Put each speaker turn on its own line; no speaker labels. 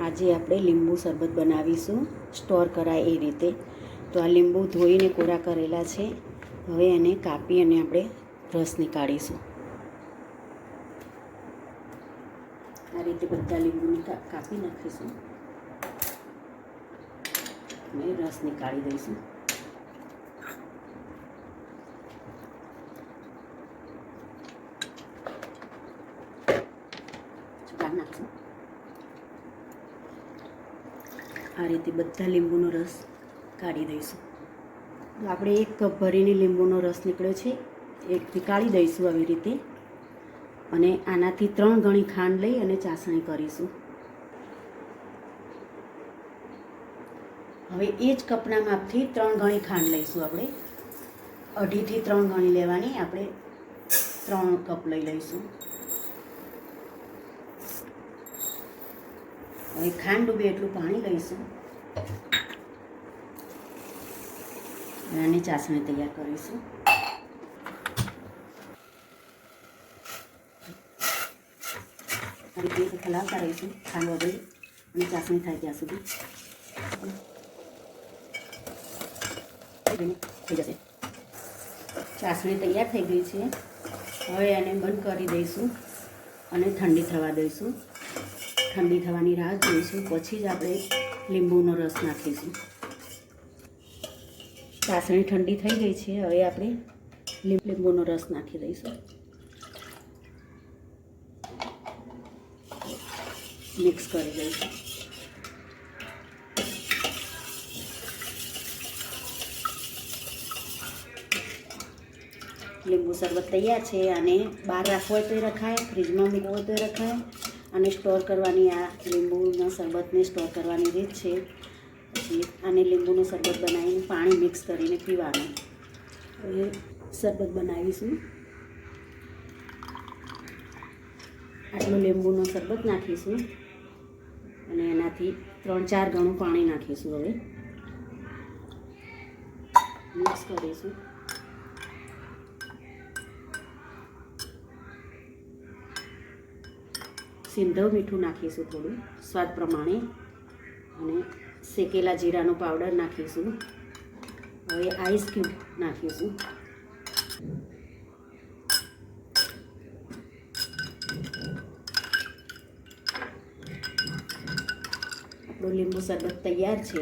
આજે આપણે લીંબુ શરબત બનાવીશું, સ્ટોર કરાય એ રીતે. તો આ લીંબુ ધોઈને કોરા કરેલા છે. હવે એને કાપી અને આપણે રસ નીકાળીશું. આ રીતે બધા લીંબુને કાપી નાખીશું અને રસ નીકાળી દઈશું. નાખીશું આ રીતે બધા લીંબુનો રસ કાઢી દઈશું. તો આપણે 1 કપ ભરીને લીંબુનો રસ નીકળ્યો છે, એક નીકાળી દઈશું આવી રીતે. અને આનાથી 3 ગણી ખાંડ લઈ અને ચાસણી કરીશું. હવે એ જ કપના માપથી 3 ગણી ખાંડ લઈશું. આપણે 2.5 થી 3 ગણી લેવાની, આપણે 3 કપ લઈ લઈશું. હવે ખાંડ ડૂબે એટલું પાણી લઈશું અને ચાસણી તૈયાર કરીશું. આ રીતે હલાવતા રહીશું ખાંડ વગર અને ચાસણી થાય ત્યાં સુધી. થઈ જશે. ચાસણી તૈયાર થઈ ગઈ છે. હવે એને બંધ કરી દઈશું અને ઠંડી થવા દઈશું. ઠંડી થવાની રાહ જોઈશું, પછી જ આપણે લીંબુનો રસ નાખીશું. ચાસણી ઠંડી થઈ ગઈ છે. હવે આપણે લીંબુનો રસ નાખી દઈશું. મિક્સ કરી દઈશું. લીંબુ શરબત તૈયાર છે. અને બહાર રાખવો હોય તો રખાય, ફ્રીજમાં મૂકવો હોય તો રખાય. અને સ્ટોર કરવાની, આ લીંબુના શરબતને સ્ટોર કરવાની રીત છે. પછી આને લીંબુનું શરબત બનાવીને પાણી મિક્સ કરીને પીવાનું. હવે શરબત બનાવીશું. આટલું લીંબુનો શરબત નાખીશું અને એનાથી 3-4 ગણું પાણી નાખીશું. હવે મિક્સ કરીશું. સિંધવ મીઠું નાખીશું થોડું સ્વાદ પ્રમાણે, અને શેકેલા જીરાનો પાવડર નાખીશું. હવે આઈસ ક્યુબ નાખીશું. આપણું લીંબુ શરબત તૈયાર છે.